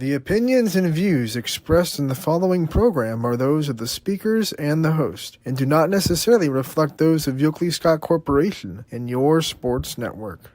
The opinions and views expressed in the following program are those of the speakers and the host, and do not necessarily reflect those of Yoakley Scott Corporation and your sports network.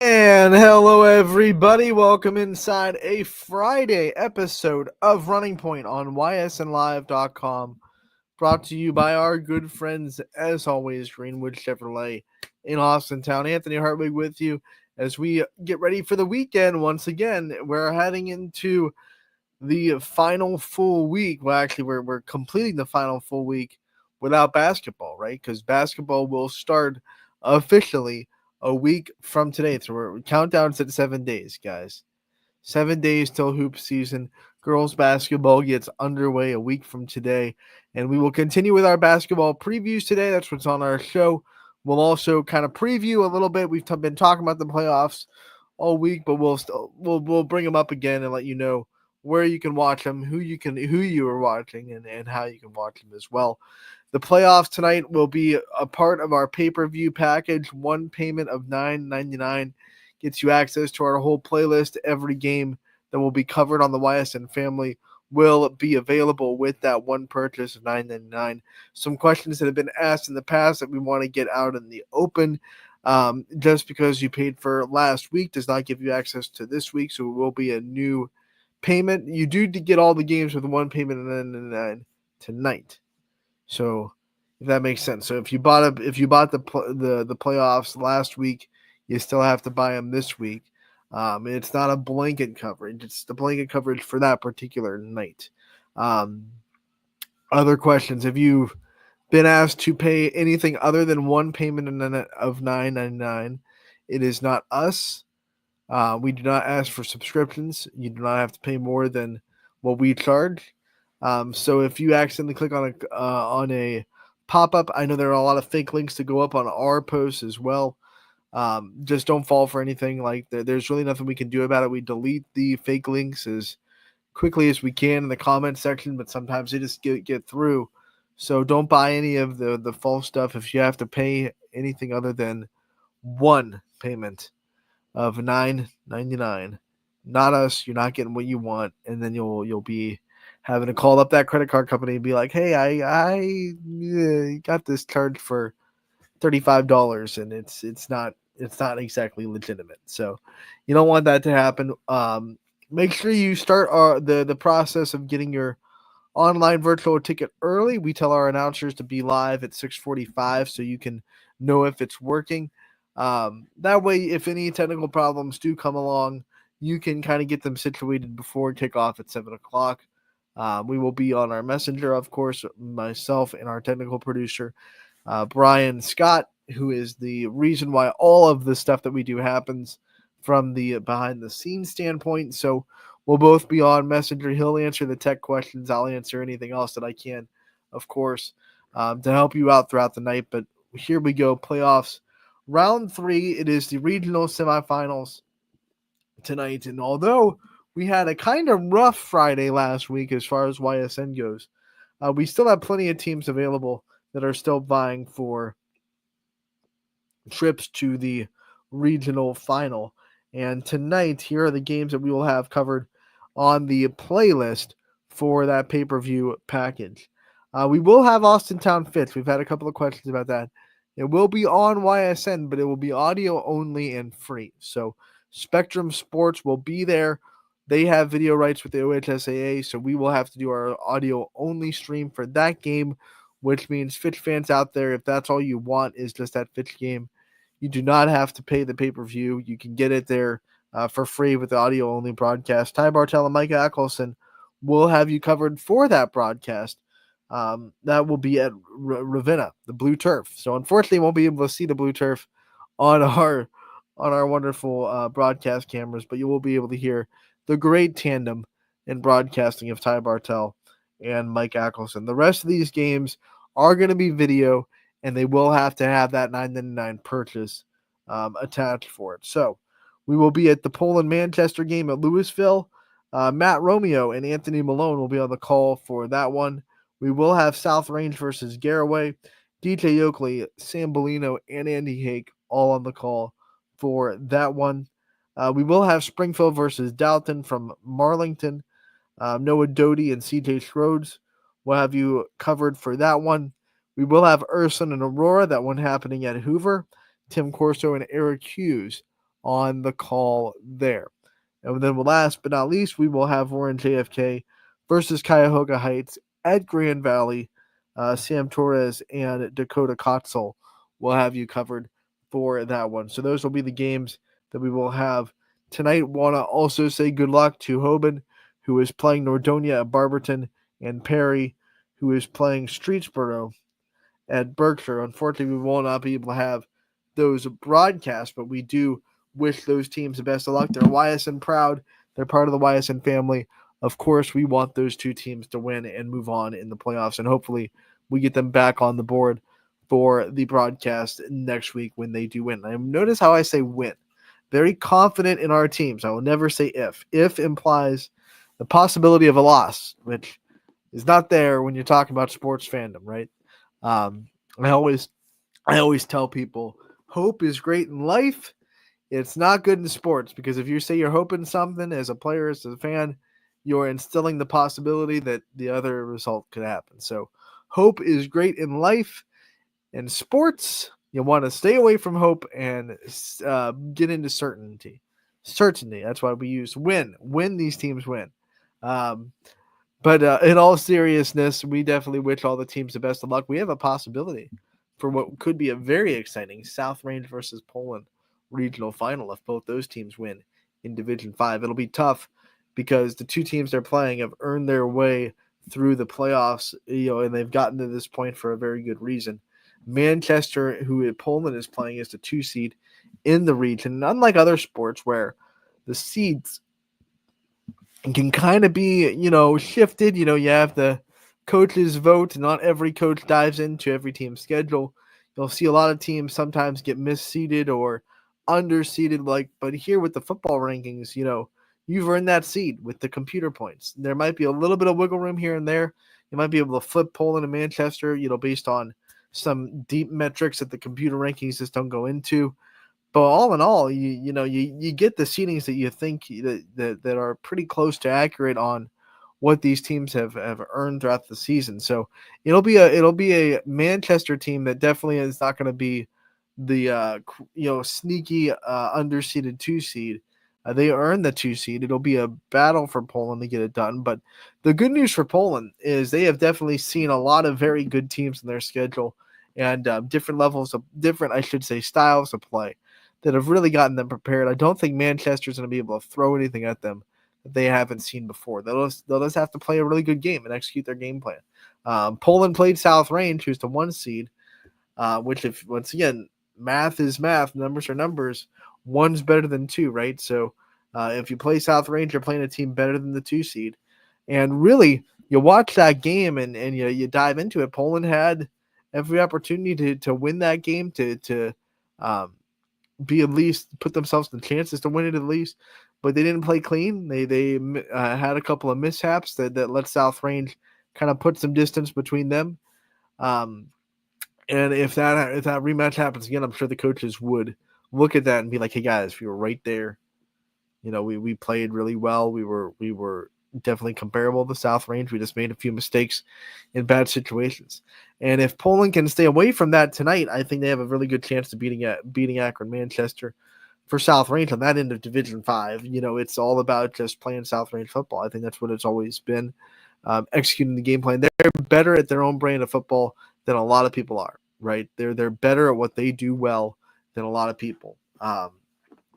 And hello, everybody. Welcome inside a Friday episode of Running Point on ysnlive.com. Brought to you by our good friends, as always, Greenwood Chevrolet in Austintown. Anthony Hartwig with you as we get ready for the weekend. Once again, we're heading into the final full week. Well, actually, we're completing the final full week without basketball, right? Because basketball will start officially a week from today. So we're countdown's at 7 days, guys. 7 days till hoop season. Girls basketball gets underway a week from today. And we will continue with our basketball previews today. That's what's on our show. We'll also kind of preview a little bit. We've been talking about the playoffs all week, but we'll bring them up again and let you know where you can watch them, who you are watching, and how you can watch them as well. The playoffs tonight will be a part of our pay-per-view package. One payment of $9.99 gets you access to our whole playlist. Every game that will be covered on the YSN family will be available with that one purchase of $9.99. Some questions that have been asked in the past that we want to get out in the open. Just because you paid for last week does not give you access to this week, so it will be a new payment. You do get all the games with one payment of $9.99 tonight. So if that makes sense. So if you bought the playoffs last week, you still have to buy them this week. It's not a blanket coverage. It's the blanket coverage for that particular night. Other questions. Have you been asked to pay anything other than one payment of $9.99? It is not us. We do not ask for subscriptions. You do not have to pay more than what we charge. So if you accidentally click on a pop-up, I know there are a lot of fake links to go up on our posts as well. Just don't fall for anything. Like there's really nothing we can do about it. We delete the fake links as quickly as we can in the comment section, but sometimes they just get through. So don't buy any of the false stuff. If you have to pay anything other than one payment of $9.99, not us, you're not getting what you want, and then you'll be having to call up that credit card company and be like, hey, I got this charged for $35 and it's not exactly legitimate. So you don't want that to happen. Make sure you start the process of getting your online virtual ticket early. We tell our announcers to be live at 6:45 so you can know if it's working. That way, if any technical problems do come along, you can kind of get them situated before kickoff at 7 o'clock. We will be on our messenger, of course, myself and our technical producer, Brian Scott, who is the reason why all of the stuff that we do happens from the behind-the-scenes standpoint. So we'll both be on messenger. He'll answer the tech questions. I'll answer anything else that I can, of course, to help you out throughout the night. But here we go, playoffs. Round 3, it is the regional semifinals tonight. And although we had a kind of rough Friday last week as far as YSN goes, we still have plenty of teams available that are still vying for trips to the regional final. And tonight, here are the games that we will have covered on the playlist for that pay-per-view package. We will have Austintown Fits. We've had a couple of questions about that. It will be on YSN, but it will be audio only and free. So Spectrum Sports will be there. They have video rights with the OHSAA, so we will have to do our audio-only stream for that game, which means Fitch fans out there, if that's all you want is just that Fitch game, you do not have to pay the pay-per-view. You can get it there for free with the audio-only broadcast. Ty Bartel and Mike Ackelson will have you covered for that broadcast. That will be at Ravenna, the blue turf. So unfortunately, you won't be able to see the blue turf on our wonderful broadcast cameras, but you will be able to hear the great tandem in broadcasting of Ty Bartel and Mike Ackelson. The rest of these games are going to be video, and they will have to have that $9.99 purchase attached for it. So we will be at the Poland-Manchester game at Louisville. Matt Romeo and Anthony Malone will be on the call for that one. We will have South Range versus Garraway, DJ Yoakley, Sam Bellino, and Andy Hake all on the call for that one. We will have Springfield versus Dalton from Marlington. Noah Doty and CJ Schroeds will have you covered for that one. We will have Urson and Aurora, that one happening at Hoover. Tim Corso and Eric Hughes on the call there. And then last but not least, we will have Warren JFK versus Cuyahoga Heights at Grand Valley. Sam Torres and Dakota Kotzel will have you covered for that one. So those will be the games that we will have tonight. Want to also say good luck to Hoban, who is playing Nordonia at Barberton, and Perry, who is playing Streetsboro at Berkshire. Unfortunately, we will not be able to have those broadcasts, but we do wish those teams the best of luck. They're Ysn proud. They're part of the Ysn family. Of course, we want those two teams to win and move on in the playoffs, and hopefully we get them back on the board for the broadcast next week when they do win. And notice how I say win. Very confident in our teams. I will never say if. If implies the possibility of a loss, which is not there when you're talking about sports fandom, right? I always tell people hope is great in life. It's not good in sports, because if you say you're hoping something as a player, as a fan, you're instilling the possibility that the other result could happen. So hope is great in life. In sports, you want to stay away from hope and get into certainty. Certainty. That's why we use win. When these teams win. But in all seriousness, we definitely wish all the teams the best of luck. We have a possibility for what could be a very exciting South Range versus Poland regional final if both those teams win in Division 5. It'll be tough because the two teams they're playing have earned their way through the playoffs, and they've gotten to this point for a very good reason. Manchester, who Poland is playing, is the 2 seed in the region. And unlike other sports where the seeds can kind of be, shifted, you have the coaches vote. Not every coach dives into every team's schedule. You'll see a lot of teams sometimes get misseeded or underseeded, but here with the football rankings, you've earned that seed with the computer points. There might be a little bit of wiggle room here and there. You might be able to flip Poland and Manchester, based on some deep metrics that the computer rankings just don't go into. But all in all, you get the seedings that you think that are pretty close to accurate on what these teams have earned throughout the season. So it'll be a Manchester team that definitely is not going to be the sneaky underseeded 2 seed. They earned the 2 seed. It'll be a battle for Poland to get it done. But the good news for Poland is they have definitely seen a lot of very good teams in their schedule and different styles of play that have really gotten them prepared. I don't think Manchester's going to be able to throw anything at them that they haven't seen before. They'll just have to play a really good game and execute their game plan. Poland played South Range, who's the 1 seed, which, if once again, math is math, numbers are numbers. 1's better than 2, right? So if you play South Range, you're playing a team better than the 2 seed. And really, you watch that game and you dive into it. Poland had every opportunity to win that game, to be at least put themselves in the chances to win it at least, but they didn't play clean. They had a couple of mishaps that let South Range kind of put some distance between them. And if that rematch happens again, I'm sure the coaches would look at that and be like, "Hey guys, we were right there. We played really well. We were definitely comparable to South Range. We just made a few mistakes in bad situations." And if Poland can stay away from that tonight, I think they have a really good chance to beating Akron Manchester for South Range on that end of Division 5. It's all about just playing South Range football. I think that's what it's always been. Executing the game plan. They're better at their own brand of football than a lot of people are, right? They're better at what they do well than a lot of people.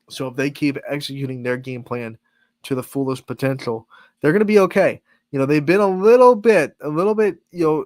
So if they keep executing their game plan to the fullest potential, they're going to be okay. They've been a little bit,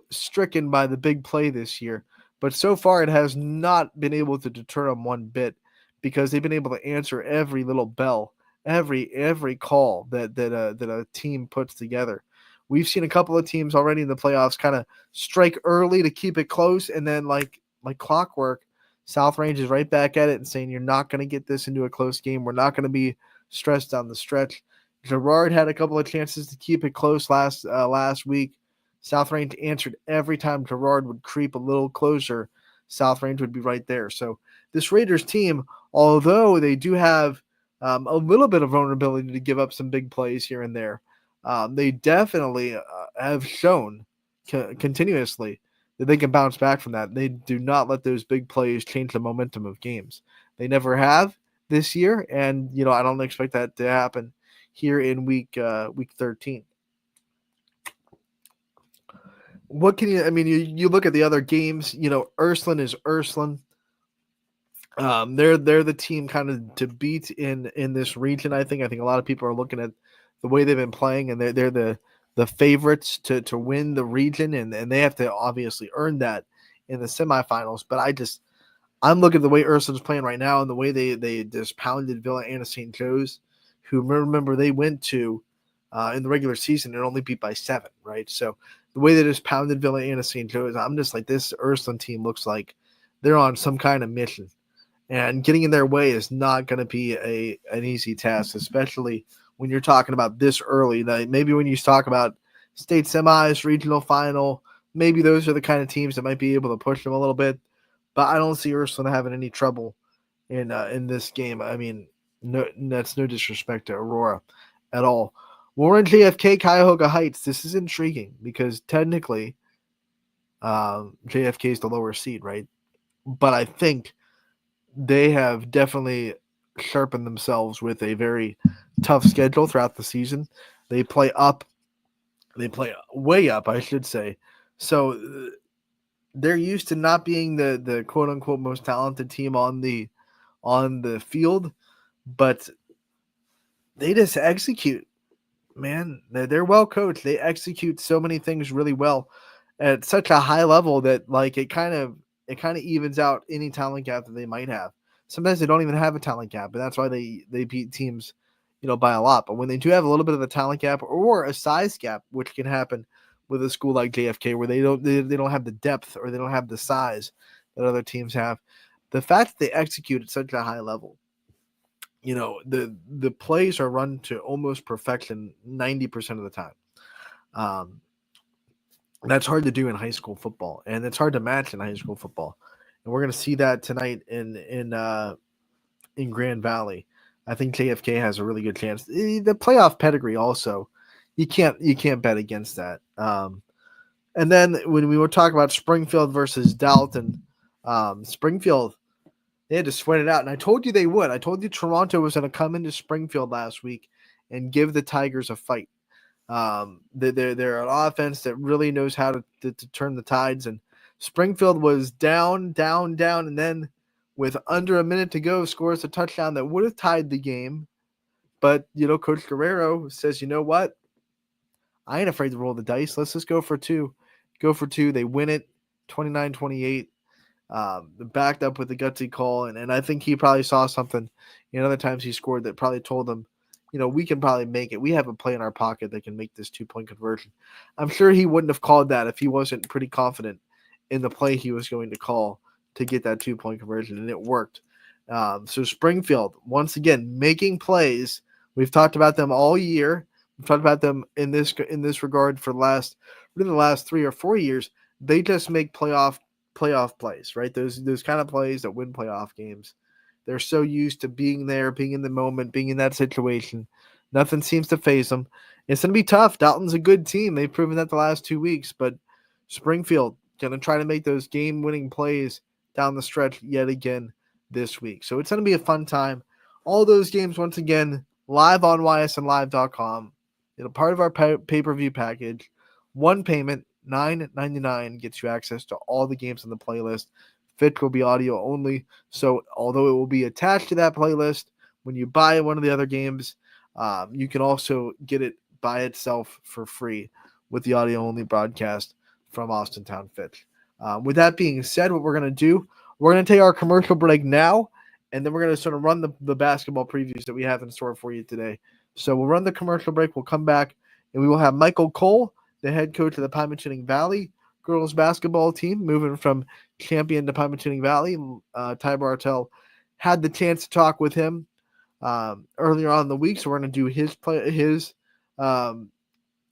stricken by the big play this year, but so far it has not been able to deter them one bit because they've been able to answer every little bell, every call that a team puts together. We've seen a couple of teams already in the playoffs kind of strike early to keep it close, and then like clockwork, South Range is right back at it and saying, you're not going to get this into a close game. We're not going to be stressed down the stretch. Gerard had a couple of chances to keep it close last week. South Range answered every time Gerard would creep a little closer. South Range would be right there. So this Raiders team, although they do have a little bit of vulnerability to give up some big plays here and there, they definitely have shown continuously that they can bounce back from that. They do not let those big plays change the momentum of games. They never have this year, and I don't expect that to happen here in week 13. What can you? I mean, you look at the other games. Ursuline is Ursuline. They're the team kind of to beat in this region. I think a lot of people are looking at the way they've been playing, and they're the favorites to win the region, and they have to obviously earn that in the semifinals. But I'm looking at the way Ursuline's playing right now and the way they just pounded Villa Anna St. Joe's, who remember they went to in the regular season and only beat by 7, right? So the way they just pounded Villa Anna St. Joe's, I'm just like, this Ursuline team looks like they're on some kind of mission. And getting in their way is not going to be an easy task, especially when you're talking about this early. Maybe when you talk about state semis, regional final, maybe those are the kind of teams that might be able to push them a little bit. But I don't see Ursuline having any trouble in this game. I mean, that's no disrespect to Aurora at all. Warren JFK, Cuyahoga Heights. This is intriguing because technically JFK is the lower seed, right? But I think they have definitely sharpened themselves with a very tough schedule throughout the season. They play way up, I should say. So they're used to not being the quote unquote most talented team on the field, but they just execute, man. They're well coached. They execute so many things really well at such a high level that like it kind of evens out any talent gap that they might have. Sometimes they don't even have a talent gap, but that's why they beat teams, by a lot. But when they do have a little bit of a talent gap or a size gap, which can happen with a school like JFK, where they don't have the depth or they don't have the size that other teams have, the fact that they execute at such a high level, the plays are run to almost perfection 90% of the time. That's hard to do in high school football, and it's hard to match in high school football. And we're going to see that tonight in Grand Valley. I think JFK has a really good chance. The playoff pedigree also, you can't bet against that. And then when we were talking about Springfield versus Dalton, Springfield, they had to sweat it out, and I told you they would. I told you Toronto was going to come into Springfield last week and give the Tigers a fight. They're an offense that really knows how to turn the tides, and Springfield was down, and then with under a minute to go, scores a touchdown that would have tied the game. But, Coach Guerrero says, you know what? I ain't afraid to roll the dice. Let's just go for two. Go for two. They win it 29-28. Backed up with the gutsy call, and I think he probably saw something in other times he scored that probably told him, we can probably make it. We have a play in our pocket that can make this 2-point conversion. I'm sure he wouldn't have called that if he wasn't pretty confident in the play he was going to call to get that 2-point conversion, and it worked. So Springfield, once again, making plays. We've talked about them all year. We've talked about them in this regard for the last 3 or 4 years. They just make playoff plays, right? Those kind of plays that win playoff games. They're so used to being there, being in the moment, being in that situation. Nothing seems to phase them. It's going to be tough. Dalton's a good team. They've proven that the last 2 weeks, but Springfield going to try to make those game-winning plays down the stretch yet again this week. So it's going to be a fun time All those games, once again, live on ysnlive.com. It'll part of our pay-per-view package. One payment, $9.99, gets you access to all the games on the playlist. Fitch will be audio only, so although it will be attached to that playlist, when you buy one of the other games, you can also get it by itself for free with the audio-only broadcast from Austintown Fitch. With that being said, what we're going to do, we're going to take our commercial break now, and then we're going to sort of run the basketball previews that we have in store for you today. So we'll run the commercial break. We'll come back, and we will have Michael Cole, the head coach of the Pymatuning Valley girls basketball team, moving from champion to Pymatuning Valley. Ty Bartel had the chance to talk with him earlier on in the week, so we're going to do his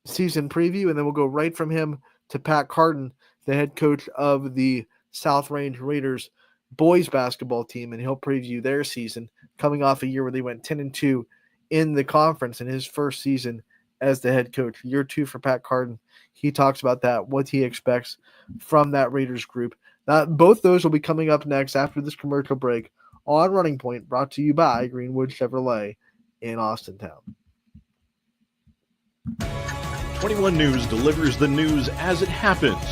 season preview, and then we'll go right from him to Pat Carton, the head coach of the South Range Raiders boys basketball team, and he'll preview their season coming off a year where they went 10-2 in the conference in his first season as the head coach. Year 2 for Pat Carton. He talks about that, what he expects from that Raiders group. Both those will be coming up next after this commercial break on Running Point, brought to you by Greenwood Chevrolet in Austintown. 21 News delivers the news as it happens,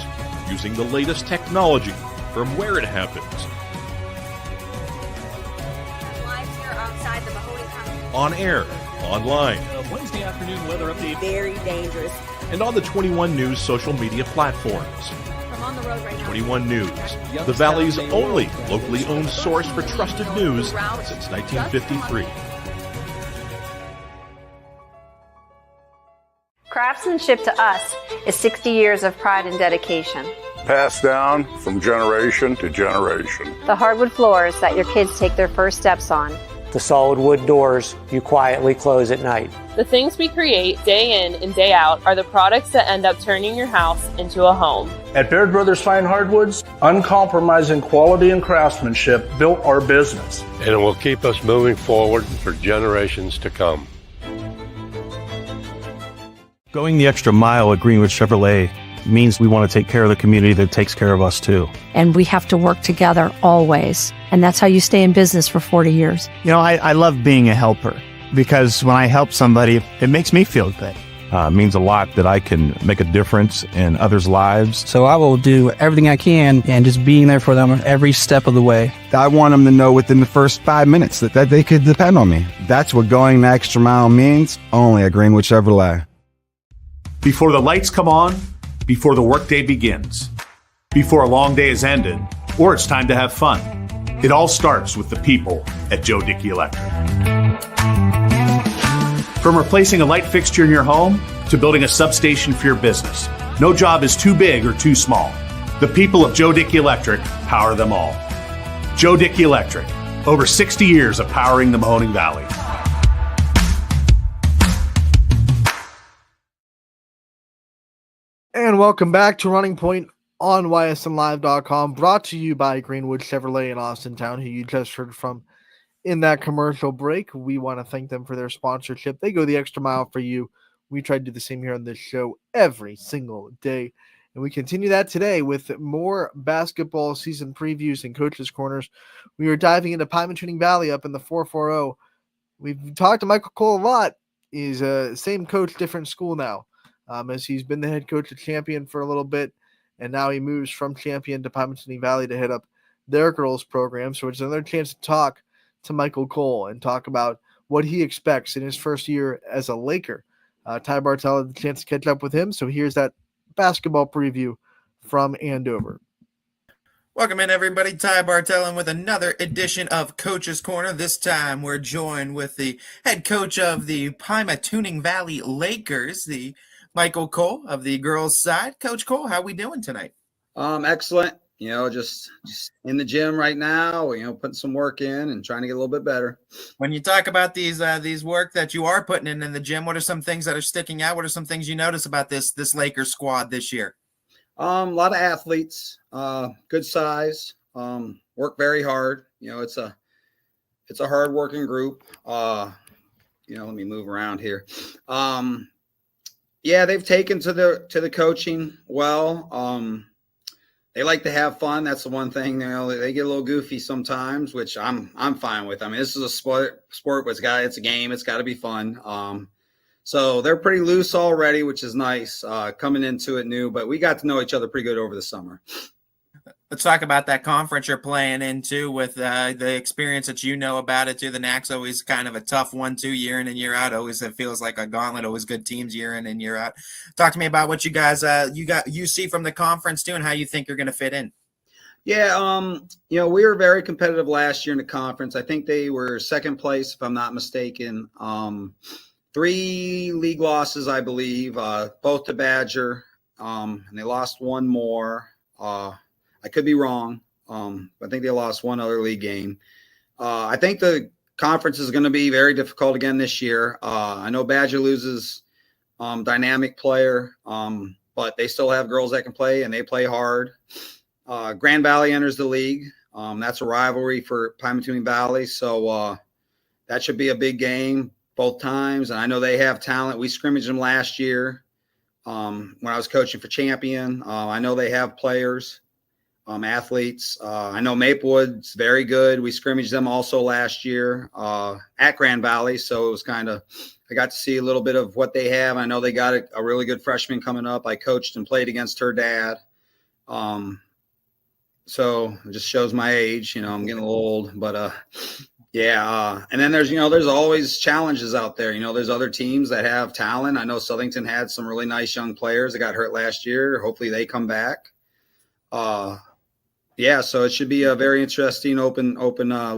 using the latest technology from where it happens. Live here outside the Mahoney County. On air, online, Wednesday afternoon weather update. Very dangerous. and on the 21 News social media platforms. From on the road right now. 21 News, the Valley's only locally owned source for trusted news since 1953. Craftsmanship to us is 60 years of pride and dedication. Passed down from generation to generation. The hardwood floors that your kids take their first steps on. The solid wood doors you quietly close at night. The things we create day in and day out are the products that end up turning your house into a home. At Baird Brothers Fine Hardwoods, uncompromising quality and craftsmanship built our business. And it will keep us moving forward for generations to come. Going the extra mile at Greenwood Chevrolet means we want to take care of the community that takes care of us too. And we have to work together always. And that's how you stay in business for 40 years. You know, I love being a helper because when I help somebody, it makes me feel good. It means a lot that I can make a difference in others' lives. So I will do everything I can and just being there for them every step of the way. I want them to know within the first 5 minutes that they could depend on me. That's what going the extra mile means, only at Greenwood Chevrolet. Before the lights come on, before the workday begins, before a long day is ended, or it's time to have fun, it all starts with the people at Joe Dickey Electric. From replacing a light fixture in your home to building a substation for your business, no job is too big or too small. The people of Joe Dickey Electric power them all. Joe Dickey Electric, over 60 years of powering the Mahoning Valley. And welcome back to Running Point on ysnlive.com, brought to you by Greenwood Chevrolet in Austintown, who you just heard from in that commercial break. We want to thank them for their sponsorship. They go the extra mile for you. We try to do the same here on this show every single day. And we continue that today with more basketball season previews and coaches' corners. We are diving into Pymatuning Valley up in the 440. We've talked to Michael Cole a lot. He's same coach, different school now. As he's been the head coach of Champion for a little bit, and now he moves from Champion to Pymatuning Valley to head up their girls program. So it's another chance to talk to Michael Cole and talk about what he expects in his first year as a Laker. Ty Bartel had the chance to catch up with him, so here's that basketball preview from Andover. Welcome in, everybody. Ty Bartel with another edition of Coach's Corner. This time we're joined with the head coach of the Pymatuning Valley Lakers, the Michael Cole of the girls' side. Coach Cole, how we doing tonight? Excellent. You know, just in the gym right now, putting some work in and trying to get a little bit better. When you talk about these work that you are putting in the gym, what are some things that are sticking out? What are some things you notice about this Lakers squad this year? A lot of athletes, good size, work very hard. It's a hard working group. Let me move around here. Yeah, they've taken to the coaching well. they like to have fun. That's the one thing, they get a little goofy sometimes, which I'm fine with. I mean, this is a sport, but it's a game. It's got to be fun. So they're pretty loose already, which is nice, coming into it new, but we got to know each other pretty good over the summer. Let's talk about that conference you're playing into with the experience that you know about it too. The NAC's always kind of a tough one too, year in and year out. Always it feels like a gauntlet. Always good teams year in and year out. Talk to me about what you guys you see from the conference too, and how you think you're going to fit in. Yeah, we were very competitive last year in the conference. I think they were second place, if I'm not mistaken. 3 league losses, I believe, both to Badger, and they lost one more. I could be wrong. I think they lost one other league game. I think the conference is going to be very difficult again this year. I know Badger loses dynamic player, but they still have girls that can play, and they play hard. Grand Valley enters the league. That's a rivalry for Pymatuning Valley, so that should be a big game both times. And I know they have talent. We scrimmaged them last year when I was coaching for Champion. I know they have players. Athletes. I know Maplewood's very good. We scrimmaged them also last year at Grand Valley. So it was I got to see a little bit of what they have. I know they got a really good freshman coming up. I coached and played against her dad. So it just shows my age, I'm getting a little old, but yeah. And then there's always challenges out there. There's other teams that have talent. I know Southington had some really nice young players that got hurt last year. Hopefully they come back. Yeah, so it should be a very interesting open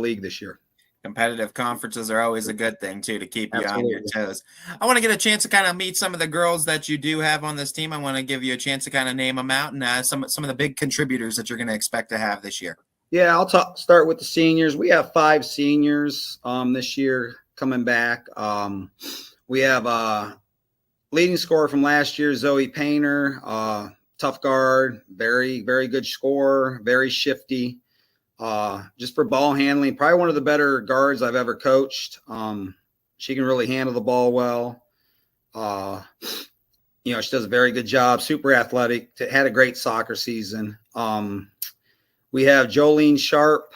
league this year. Competitive conferences are always a good thing too, to keep you on your toes. I want to get a chance to kind of meet some of the girls that you do have on this team. I want to give you a chance to kind of name them out and some of the big contributors that you're going to expect to have this year. Yeah, I'll start with the seniors. We have 5 seniors this year coming back. We have leading scorer from last year, Zoe Painter. Tough guard, very, very good scorer, very shifty. Just for ball handling, probably one of the better guards I've ever coached. She can really handle the ball well. She does a very good job, super athletic, had a great soccer season. We have Jolene Sharp,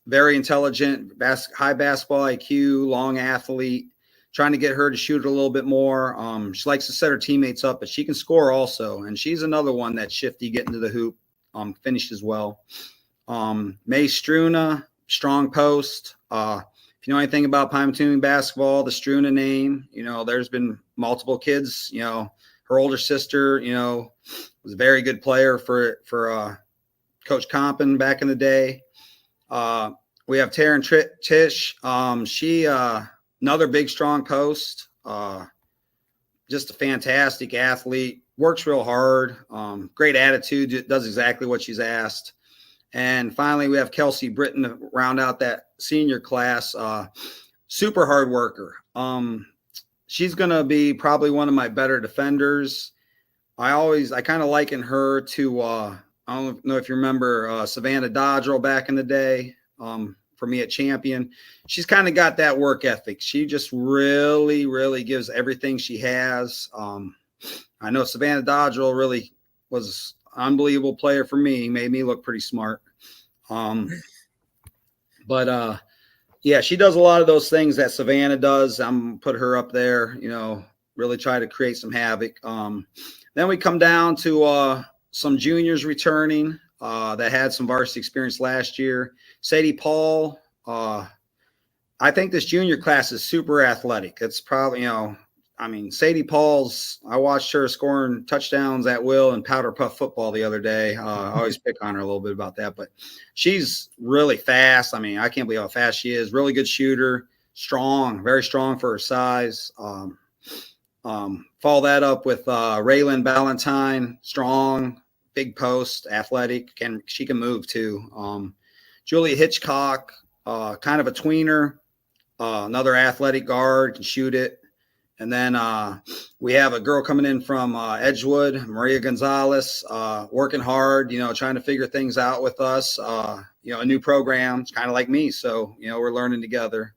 very intelligent, high basketball IQ, long athlete. Trying to get her to shoot a little bit more. She likes to set her teammates up, but she can score also. And she's another one that's shifty, getting to the hoop, finished as well. May Struna, strong post. If you know anything about Pymatuning basketball, the Struna name, there's been multiple kids. Her older sister, was a very good player for Coach Compton back in the day. We have Taryn Tish. She another big, strong post, just a fantastic athlete, works real hard, great attitude, does exactly what she's asked. And finally, we have Kelsey Britton to round out that senior class, super hard worker. She's going to be probably one of my better defenders. I kind of liken her to, I don't know if you remember Savannah Dodrell back in the day. For me at Champion, she's kind of got that work ethic. She just really, really gives everything she has. I know Savannah Dodrell really was an unbelievable player for me. Made me look pretty smart. But yeah, she does a lot of those things that Savannah does. I'm put her up there, really try to create some havoc. Then we come down to some juniors returning that had some varsity experience last year. Sadie Paul, I think this junior class is super athletic. It's probably, Sadie Paul's, I watched her scoring touchdowns at will in powder puff football the other day. I always pick on her a little bit about that, but she's really fast. I can't believe how fast she is. Really good shooter, strong, very strong for her size. Follow that up with Raylan Ballantyne, strong, big post, athletic, she can move too. Julia Hitchcock, kind of a tweener, another athletic guard, can shoot it. And then we have a girl coming in from Edgewood, Maria Gonzalez, working hard, trying to figure things out with us, a new program. It's kind of like me. So, we're learning together.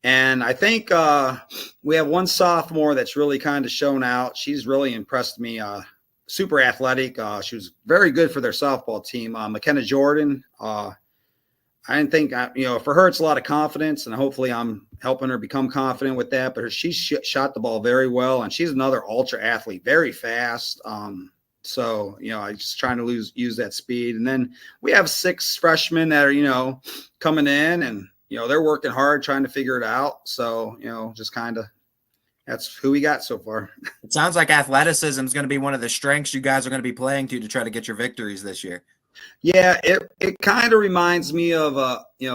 And I think we have one sophomore that's really kind of shown out. She's really impressed me super athletic. She was very good for their softball team. McKenna Jordan. I didn't think, for her, it's a lot of confidence, and hopefully I'm helping her become confident with that. But she shot the ball very well, and she's another ultra athlete, very fast. So, I just trying to use that speed. And then we have 6 freshmen that are, coming in, and, they're working hard trying to figure it out. So, just kind of, that's who we got so far. It sounds like athleticism is going to be one of the strengths you guys are going to be playing to try to get your victories this year. Yeah, it kind of reminds me of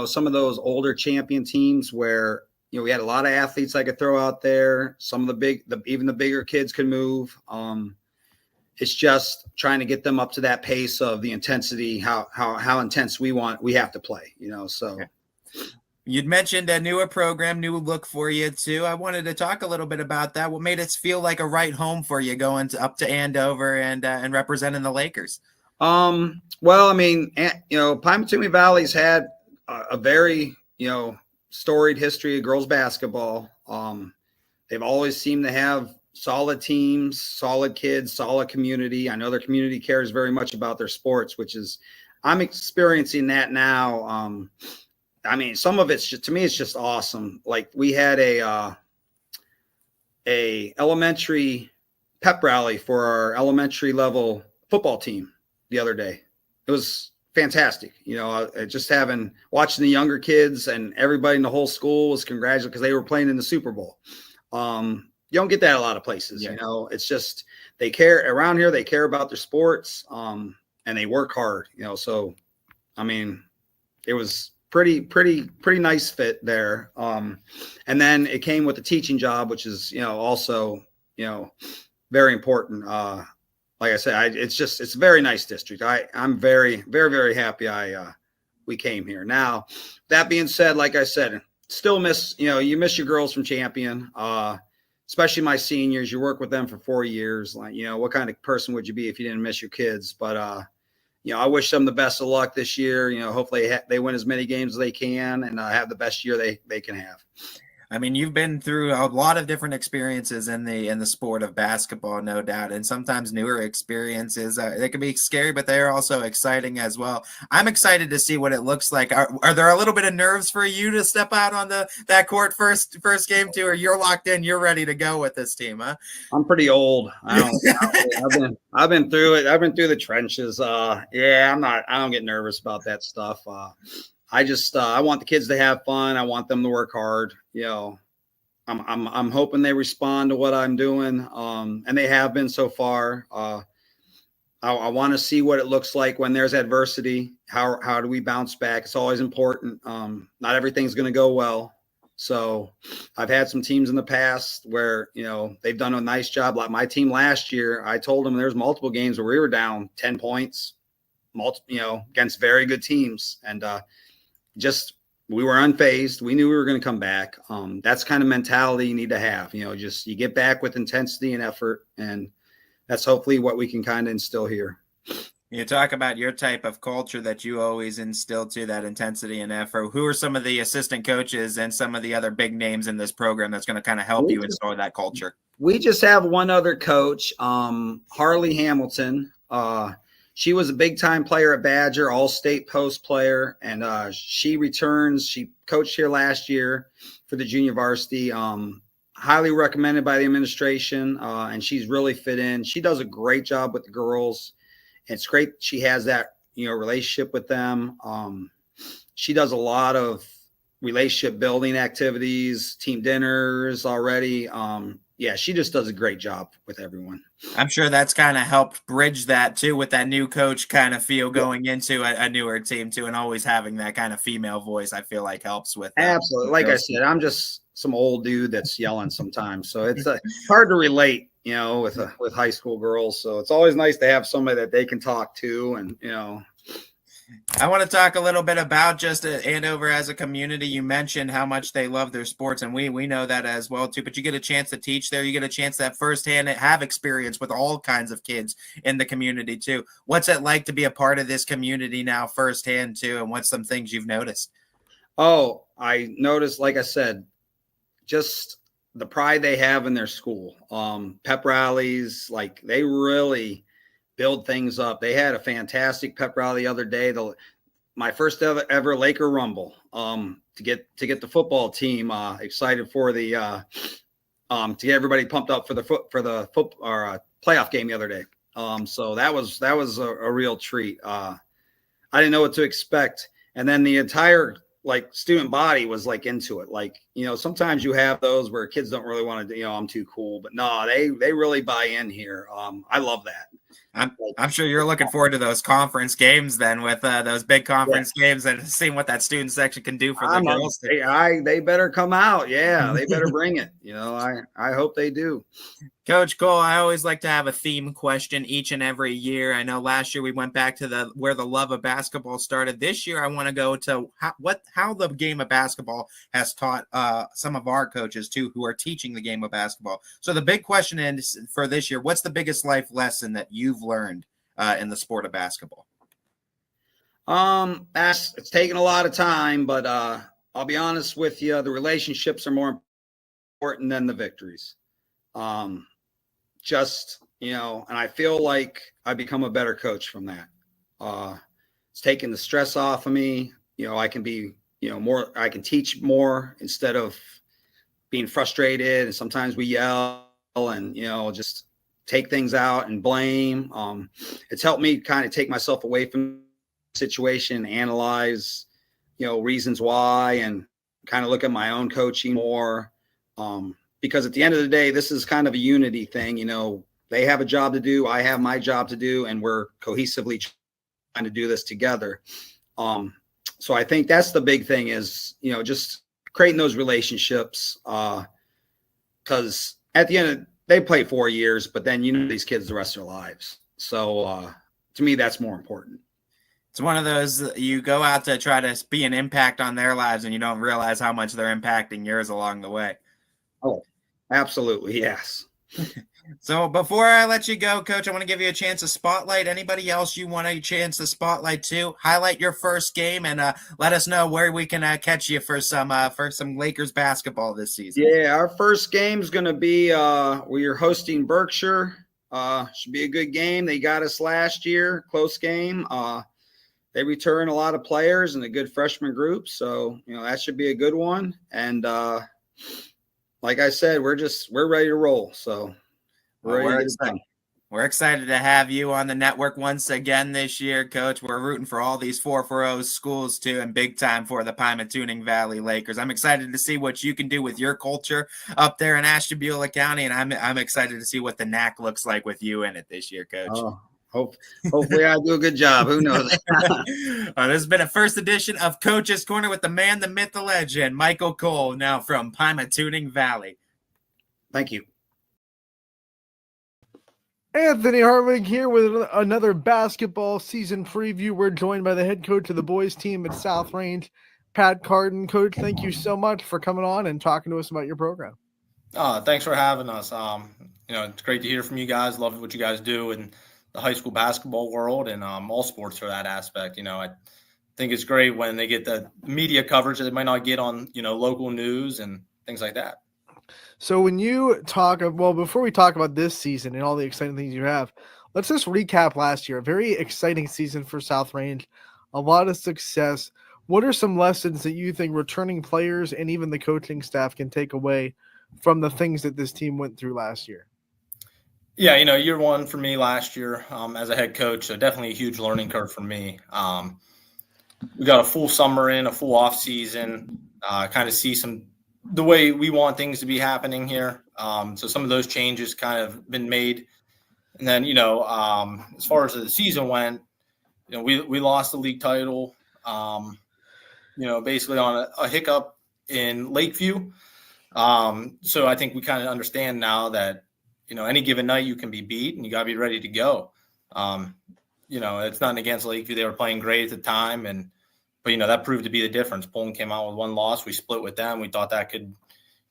some of those older champion teams where we had a lot of athletes I could throw out there. Some of even the bigger kids could move. It's just trying to get them up to that pace of the intensity, how intense we have to play. So. Okay. You'd mentioned a newer program, new look for you too. I wanted to talk a little bit about that. What made it feel like a right home for you going up to Andover and representing the Lakers? Well, I mean, Pymatumi Valley's had a very, storied history of girls basketball. They've always seemed to have solid teams, solid kids, solid community. I know their community cares very much about their sports, I'm experiencing that now. I mean, some of it's just, to me, it's just awesome. Like we had a elementary pep rally for our elementary level football team the other day. It was fantastic. Just watching the younger kids, and everybody in the whole school was congratulating because they were playing in the Super Bowl. You don't get that a lot of places. Yeah. It's just, they care around here. They care about their sports, and they work hard, so, I mean, it was pretty nice fit there. And then it came with the teaching job, which is, also, very important. Like I said, it's a very nice district. I'm very, very, very happy we came here. Now, that being said, like I said, still miss, you miss your girls from Champion, especially my seniors. You work with them for 4 years. Like, what kind of person would you be if you didn't miss your kids? But, I wish them the best of luck this year. Hopefully they win as many games as they can and have the best year they can have. I mean, you've been through a lot of different experiences in the sport of basketball, no doubt, and sometimes newer experiences. They can be scary, but they're also exciting as well. I'm excited to see what it looks like. Are there a little bit of nerves for you to step out on that court first game too, or you're locked in, you're ready to go with this team, huh? I'm pretty old. I've been through it. I've been through the trenches. I don't get nervous about that stuff. I want the kids to have fun. I want them to work hard. I'm hoping they respond to what I'm doing. And they have been so far. I want to see what it looks like when there's adversity. How do we bounce back? It's always important. Not everything's going to go well. So I've had some teams in the past where, they've done a nice job. Like my team last year, I told them there's multiple games where we were down 10 points, against very good teams. And, we were unfazed. We knew we were going to come back. That's kind of mentality you need to have, you get back with intensity and effort. And that's hopefully what we can kind of instill here. You talk about your type of culture that you always instill to that intensity and effort. Who are some of the assistant coaches and some of the other big names in this program that's going to kind of help you install that culture? We just have one other coach, Harley Hamilton. She was a big-time player at Badger, all-state post player, and she returns. She coached here last year for the junior varsity. Highly recommended by the administration, and she's really fit in. She does a great job with the girls. It's great she has that, relationship with them. She does a lot of relationship building activities, team dinners already. She just does a great job with everyone. I'm sure that's kind of helped bridge that too, with that new coach kind of feel going into a newer team too, and always having that kind of female voice, I feel like helps with that. Absolutely. Like I said, I'm just some old dude that's yelling sometimes. So it's hard to relate, with high school girls. So it's always nice to have somebody that they can talk to. And, I want to talk a little bit about just Andover as a community. You mentioned how much they love their sports, and we know that as well too. But you get a chance to teach there. You get a chance to firsthand have experience with all kinds of kids in the community too. What's it like to be a part of this community now firsthand too, and what's some things you've noticed? Oh, I noticed, like I said, just the pride they have in their school. Pep rallies, like they really build things up. They had a fantastic pep rally the other day. My first ever Laker Rumble, to get the football team excited for the to get everybody pumped up for the playoff game the other day. So that was a real treat. I didn't know what to expect, and then the entire student body was into it. Sometimes you have those where kids don't really want to, I'm too cool, but no, they really buy in here. I love that. I'm sure you're looking forward to those conference games then, with those big conference games, and seeing what that student section can do for the girls. They better come out. Yeah, they better bring it. I hope they do. Coach Cole, I always like to have a theme question each and every year. I know last year we went back to where the love of basketball started. This year I want to go to how the game of basketball has taught some of our coaches too, who are teaching the game of basketball. So the big question is for this year, what's the biggest life lesson that you've learned in the sport of basketball? It's taken a lot of time, but I'll be honest with you, the relationships are more important than the victories. And I feel like I become a better coach from that. It's taken the stress off of me. I can be, I can teach more instead of being frustrated. And sometimes we yell and, just take things out and blame. It's helped me kind of take myself away from the situation, analyze, reasons why, and kind of look at my own coaching more. Because at the end of the day, this is kind of a unity thing. They have a job to do. I have my job to do, and we're cohesively trying to do this together. So I think that's the big thing is, just creating those relationships. Because at the end, they play 4 years, but then these kids the rest of their lives. So to me, that's more important. It's one of those, you go out to try to be an impact on their lives, and you don't realize how much they're impacting yours along the way. Oh, absolutely. Yes. So before I let you go, Coach, I want to give you a chance to spotlight anybody else you want a chance to spotlight to. Highlight your first game and let us know where we can catch you for some Lakers basketball this season. Yeah, our first game is going to be we are hosting Berkshire. Should be a good game. They got us last year, close game. They return a lot of players and a good freshman group, so that should be a good one. And like I said, we're ready to roll. So we're excited to have you on the network once again this year, Coach. We're rooting for all these 440 schools too, and big time for the Pymatooning Valley Lakers. I'm excited to see what you can do with your culture up there in Ashtabula County, and I'm excited to see what the NAC looks like with you in it this year, Coach. Oh. Hopefully I do a good job. Who knows? This has been a first edition of Coach's Corner with the man, the myth, the legend, Michael Cole, now from Pymatooning Valley. Thank you. Anthony Hartwig here with another basketball season preview. We're joined by the head coach of the boys team at South Range, Pat Carden. Coach, thank you so much for coming on and talking to us about your program. Thanks for having us. It's great to hear from you guys. Love what you guys do in the high school basketball world and all sports for that aspect. I think it's great when they get the media coverage that they might not get on, local news and things like that. So when you talk, before we talk about this season and all the exciting things you have, let's just recap last year. A very exciting season for South Range, a lot of success. What are some lessons that you think returning players and even the coaching staff can take away from the things that this team went through last year? Yeah, year one for me last year as a head coach, so definitely a huge learning curve for me. We got a full summer in, a full off season, kind of see the way we want things to be happening here. So some of those changes kind of been made. And then, as far as the season went, we lost the league title, basically on a hiccup in Lakeview. So I think we kind of understand now that, any given night you can be beat and you got to be ready to go. It's nothing against Lakeview. They were playing great at the time. But that proved to be the difference. Pullman came out with one loss. We split with them. We thought that could,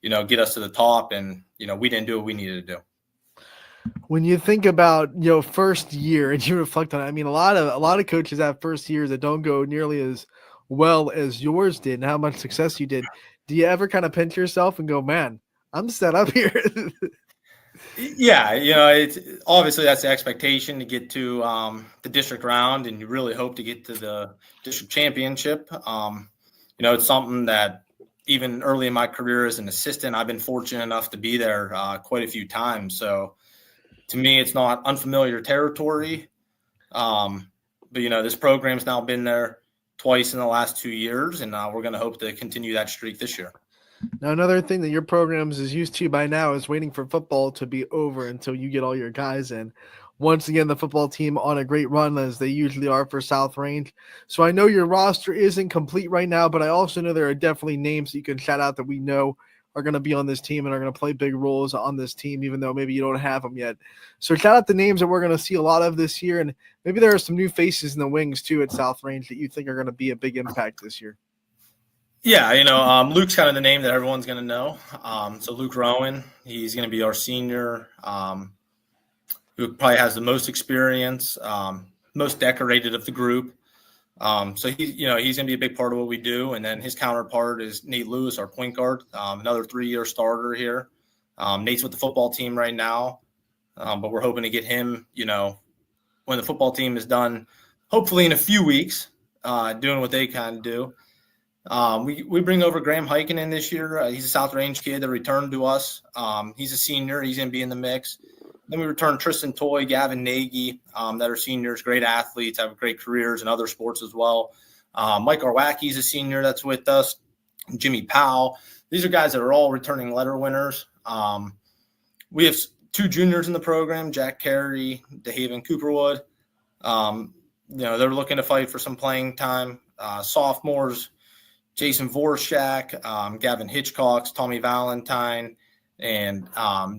get us to the top. And, we didn't do what we needed to do. When you think about, first year and you reflect on it, I mean, a lot of coaches have first years that don't go nearly as well as yours did and how much success you did. Do you ever kind of pinch yourself and go, man, I'm set up here? Yeah, it's obviously that's the expectation to get to the district round, and you really hope to get to the district championship. It's something that even early in my career as an assistant, I've been fortunate enough to be there quite a few times. So to me, it's not unfamiliar territory. But this program's now been there twice in the last 2 years, and we're going to hope to continue that streak this year. Now, another thing that your programs is used to by now is waiting for football to be over until you get all your guys in. Once again, the football team on a great run, as they usually are for South Range. So I know your roster isn't complete right now, but I also know there are definitely names that you can shout out that we know are going to be on this team and are going to play big roles on this team, even though maybe you don't have them yet. So shout out the names that we're going to see a lot of this year, and maybe there are some new faces in the wings too at South Range that you think are going to be a big impact this year. Yeah, Luke's kind of the name that everyone's going to know. So Luke Rowan, he's going to be our senior, who probably has the most experience, most decorated of the group. So he's going to be a big part of what we do. And then his counterpart is Nate Lewis, our point guard, another 3-year starter here. Nate's with the football team right now, but we're hoping to get him, when the football team is done, hopefully in a few weeks, doing what they kind of do. We bring over Graham Heikkinen this year. He's a South Range kid that returned to us. He's a senior. He's going to be in the mix. Then we return Tristan Toy, Gavin Nagy, that are seniors, great athletes, have great careers in other sports as well. Mike Arwacki's a senior that's with us. Jimmy Powell. These are guys that are all returning letter winners. We have 2 juniors in the program, Jack Carey, DeHaven Cooperwood. They're looking to fight for some playing time. Sophomores, Jason Vorshak, Gavin Hitchcock, Tommy Valentine, and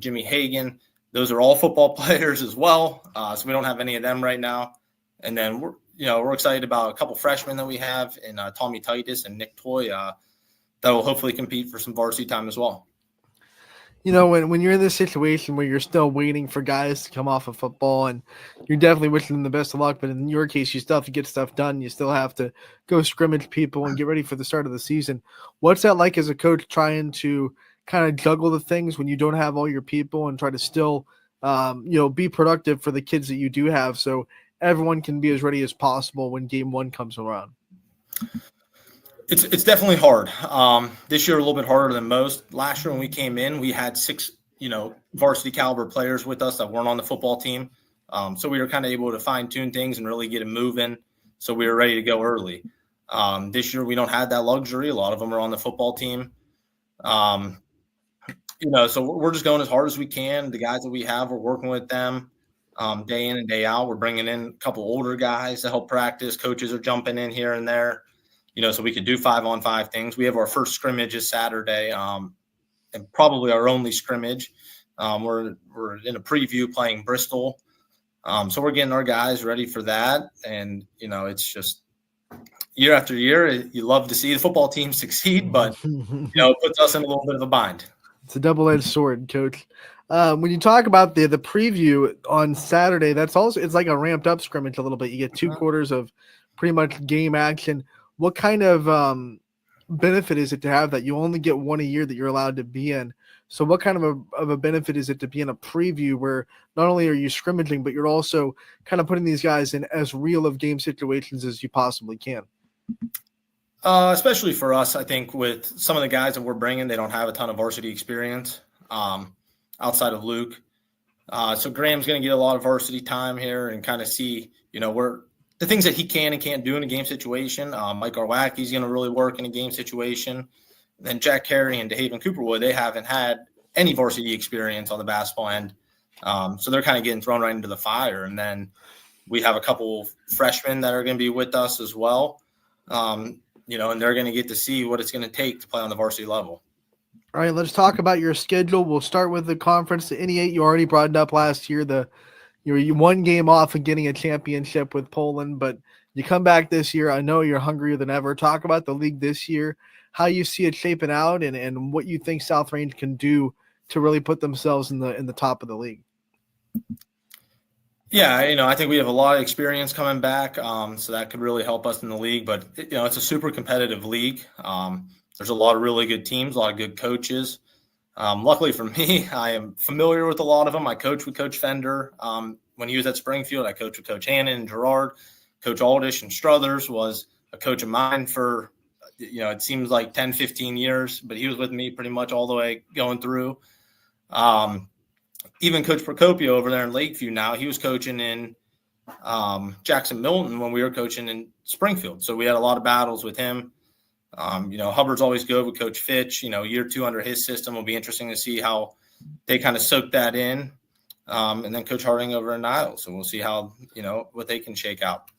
Jimmy Hagan. Those are all football players as well. So we don't have any of them right now. And then we're excited about a couple freshmen that we have in Tommy Titus and Nick Toy that will hopefully compete for some varsity time as well. When you're in this situation where you're still waiting for guys to come off of football, and you're definitely wishing them the best of luck, but in your case, you still have to get stuff done. You still have to go scrimmage people and get ready for the start of the season. What's that like as a coach, trying to kind of juggle the things when you don't have all your people and try to still, be productive for the kids that you do have, so everyone can be as ready as possible when game 1 comes around? It's definitely hard. This year a little bit harder than most. Last year when we came in, we had 6, varsity caliber players with us that weren't on the football team. So we were kind of able to fine tune things and really get them moving. So we were ready to go early. This year we don't have that luxury. A lot of them are on the football team. So we're just going as hard as we can. The guys that we have, we're working with them day in and day out. We're bringing in a couple older guys to help practice. Coaches are jumping in here and there. So we could do 5-on-5 things. We have our first scrimmage this Saturday, and probably our only scrimmage. We're in a preview playing Bristol. So we're getting our guys ready for that. And, it's just year after year, you love to see the football team succeed, but, it puts us in a little bit of a bind. It's a double-edged sword, Coach. When you talk about the preview on Saturday, it's like a ramped up scrimmage a little bit. You get 2 quarters of pretty much game action. What kind of benefit is it to have that? You only get 1 a year that you're allowed to be in. So what kind of a benefit is it to be in a preview where not only are you scrimmaging, but you're also kind of putting these guys in as real of game situations as you possibly can? Especially for us, I think with some of the guys that we're bringing, they don't have a ton of varsity experience outside of Luke. So Graham's going to get a lot of varsity time here and kind of see, the things that he can and can't do in a game situation. Mike Arwacki's going to really work in a game situation. And then Jack Carey and DeHaven Cooperwood, they haven't had any varsity experience on the basketball end. So they're kind of getting thrown right into the fire. And then we have a couple freshmen that are going to be with us as well. And they're going to get to see what it's going to take to play on the varsity level. All right, let's talk about your schedule. We'll start with the conference. The NE8, you already brought it up last year. You're 1 game off of getting a championship with Poland, but you come back this year. I know you're hungrier than ever. Talk about the league this year, how you see it shaping out, and what you think South Range can do to really put themselves in the top of the league. Yeah, I think we have a lot of experience coming back, so that could really help us in the league. But, it's a super competitive league. There's a lot of really good teams, a lot of good coaches. Luckily for me, I am familiar with a lot of them. I coached with Coach Fender when he was at Springfield. I coached with Coach Hannon and Gerard. Coach Aldish and Struthers was a coach of mine for, it seems like 10, 15 years, but he was with me pretty much all the way going through. Even Coach Procopio over there in Lakeview now, he was coaching in Jackson Milton when we were coaching in Springfield. So we had a lot of battles with him. Hubbard's always good with Coach Fitch. Year 2 under his system will be interesting to see how they kind of soak that in. And then Coach Harding over in Niles. So we'll see how, what they can shake out.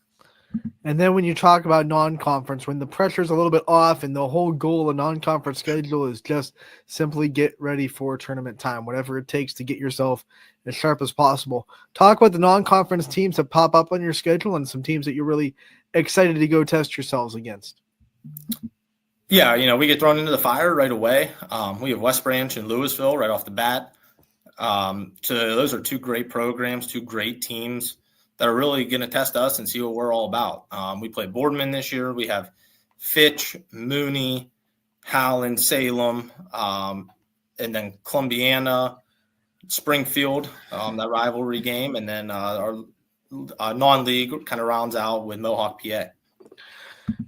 And then when you talk about non-conference, when the pressure's a little bit off and the whole goal of non-conference schedule is just simply get ready for tournament time, whatever it takes to get yourself as sharp as possible. Talk about the non-conference teams that pop up on your schedule and some teams that you're really excited to go test yourselves against. Yeah, we get thrown into the fire right away. We have West Branch and Louisville right off the bat. So those are 2 great programs, 2 great teams that are really going to test us and see what we're all about. We play Boardman this year. We have Fitch, Mooney, Howland, Salem, and then Columbiana, Springfield, that rivalry game. And then our non-league kind of rounds out with Mohawk, PA.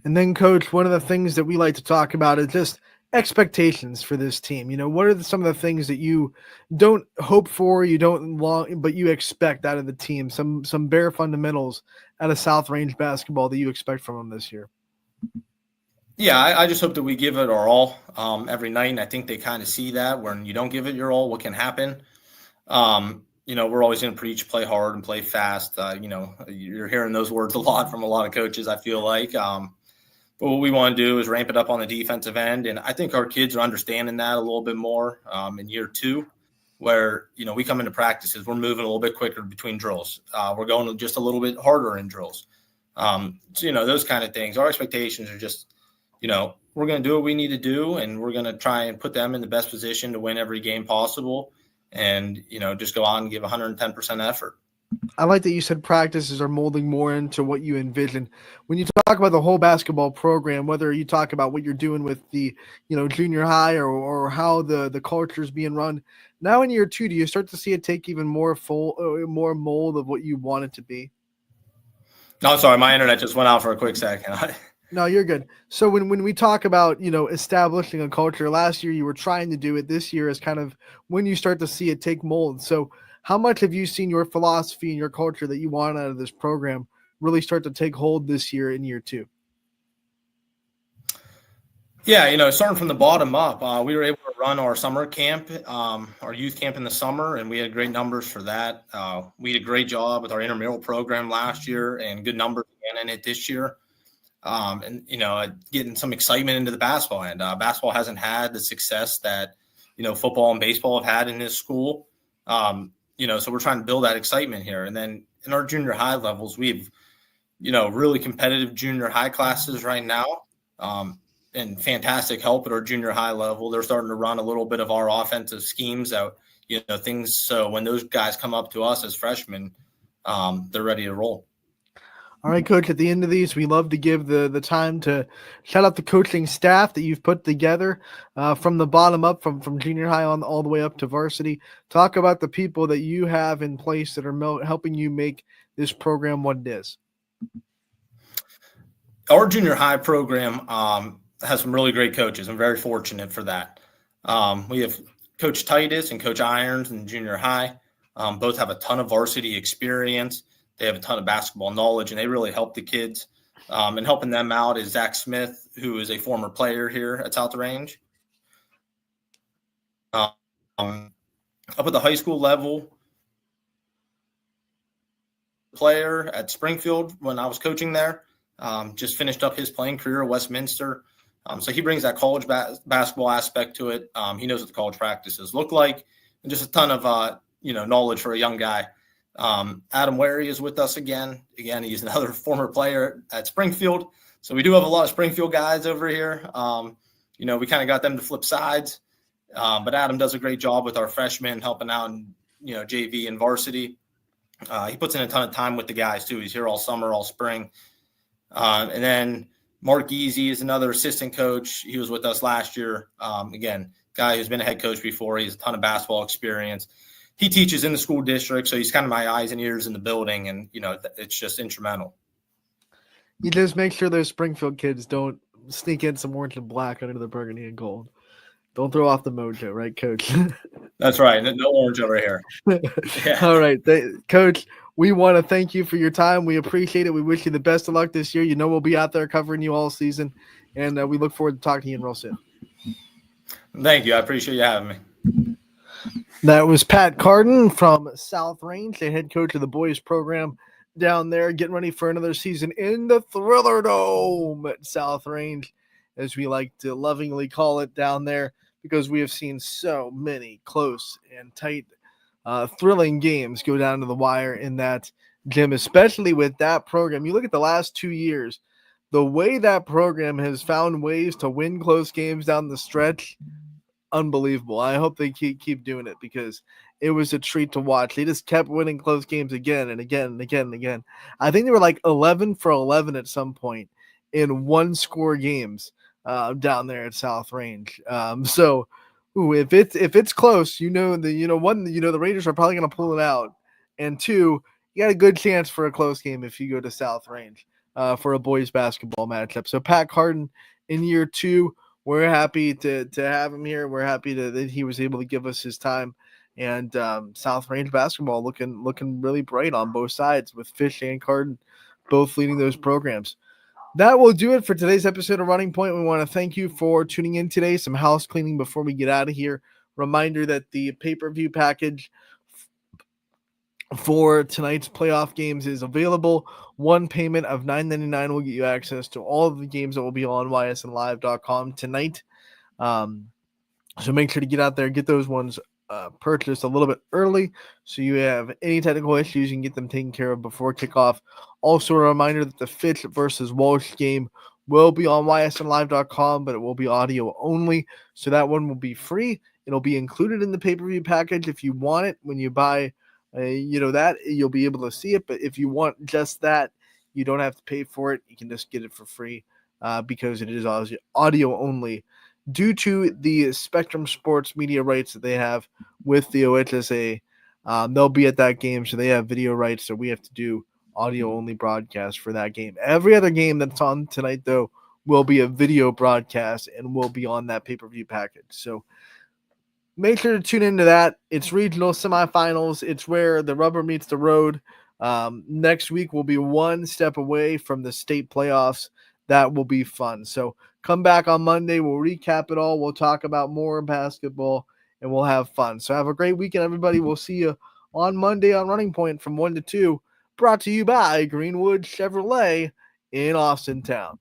And then, Coach, one of the things that we like to talk about is just expectations for this team. What are some of the things that you don't hope for, you don't long, but you expect out of the team? Some bare fundamentals out of South Range basketball that you expect from them this year. Yeah, I just hope that we give it our all every night, and I think they kind of see that when you don't give it your all, what can happen. We're always going to preach, play hard and play fast. You're hearing those words a lot from a lot of coaches, I feel like. But what we want to do is ramp it up on the defensive end. And I think our kids are understanding that a little bit more in year 2, where, we come into practices, we're moving a little bit quicker between drills. We're going just a little bit harder in drills. Those kind of things. Our expectations are just, we're going to do what we need to do, and we're going to try and put them in the best position to win every game possible. And, just go on and give 110% effort. I like that you said practices are molding more into what you envision. When you talk about the whole basketball program, whether you talk about what you're doing with the, junior high or how the culture is being run, now in year 2, do you start to see it take even more mold of what you want it to be? No, sorry, my internet just went out for a quick second. No, you're good. So when we talk about, establishing a culture, last year you were trying to do it. This year is kind of when you start to see it take mold. So how much have you seen your philosophy and your culture that you want out of this program really start to take hold this year in year 2? Yeah, starting from the bottom up, we were able to run our summer camp, our youth camp in the summer, and we had great numbers for that. We did a great job with our intramural program last year and good numbers again in it this year. Getting some excitement into the basketball end. Basketball hasn't had the success that, football and baseball have had in this school. So we're trying to build that excitement here. And then in our junior high levels, we have, really competitive junior high classes right now, and fantastic help at our junior high level. They're starting to run a little bit of our offensive schemes out, things. So when those guys come up to us as freshmen, they're ready to roll. All right, Coach, at the end of these, we love to give the time to shout out the coaching staff that you've put together from the bottom up, from junior high on all the way up to varsity. Talk about the people that you have in place that are helping you make this program what it is. Our junior high program has some really great coaches. I'm very fortunate for that. We have Coach Titus and Coach Irons in junior high. Both have a ton of varsity experience. They have a ton of basketball knowledge, and they really help the kids. And helping them out is Zach Smith, who is a former player here at South Range. Up at the high school level, player at Springfield when I was coaching there, just finished up his playing career at Westminster. So he brings that college basketball aspect to it. He knows what the college practices look like, and just a ton of knowledge for a young guy. Adam Wary is with us again. Again, he's another former player at Springfield. So we do have a lot of Springfield guys over here. We kind of got them to flip sides. But Adam does a great job with our freshmen, helping out in, JV and varsity. He puts in a ton of time with the guys too. He's here all summer, all spring. And then Mark Easy is another assistant coach. He was with us last year. Again, guy who's been a head coach before. He has a ton of basketball experience. He teaches in the school district, so he's kind of my eyes and ears in the building, and it's just instrumental. You just make sure those Springfield kids don't sneak in some orange and black under the burgundy and gold. Don't throw off the mojo, right, Coach? That's right. No orange over here. Yeah. All right, Coach, we want to thank you for your time. We appreciate it. We wish you the best of luck this year. We'll be out there covering you all season, and we look forward to talking to you real soon. Thank you. I appreciate you having me. That was Pat Carden from South Range, the head coach of the boys program down there, getting ready for another season in the Thriller Dome at South Range, as we like to lovingly call it down there, because we have seen so many close and tight, thrilling games go down to the wire in that gym, especially with that program. You look at the last 2 years, the way that program has found ways to win close games down the stretch, unbelievable. I hope they keep doing it, because it was a treat to watch. They just kept winning close games again and again and again and again. I think they were like 11 for 11 at some point in one-score games down there at South Range. If it's close, the Raiders are probably going to pull it out, and two, you got a good chance for a close game if you go to South Range for a boys basketball matchup. So Pat Carden in year 2. We're happy to have him here. We're happy that he was able to give us his time. And South Range basketball looking really bright on both sides, with Fish and Carden both leading those programs. That will do it for today's episode of Running Point. We want to thank you for tuning in today. Some house cleaning before we get out of here. Reminder that the pay-per-view package for tonight's playoff games is available. One payment of $9.99 will get you access to all of the games that will be on ysnlive.com tonight. So make sure to get out there, get those ones purchased a little bit early, so you have any technical issues, you can get them taken care of before kickoff. Also, a reminder that the Fitch versus Walsh game will be on ysnlive.com, but it will be audio only, so that one will be free. It'll be included in the pay-per-view package if you want it. When you buy that, you'll be able to see it, but if you want just that, you don't have to pay for it. You can just get it for free because it is audio only, due to the Spectrum Sports media rights that they have with the OHSA. They'll be at that game, so they have video rights, so we have to do audio-only broadcast for that game. Every other game that's on tonight, though, will be a video broadcast and will be on that pay-per-view package. So make sure to tune into that. It's regional semifinals. It's where the rubber meets the road. Next week, we'll be one step away from the state playoffs. That will be fun. So come back on Monday. We'll recap it all. We'll talk about more basketball, and we'll have fun. So have a great weekend, everybody. We'll see you on Monday on Running Point from 1 to 2, brought to you by Greenwood Chevrolet in Austin Town.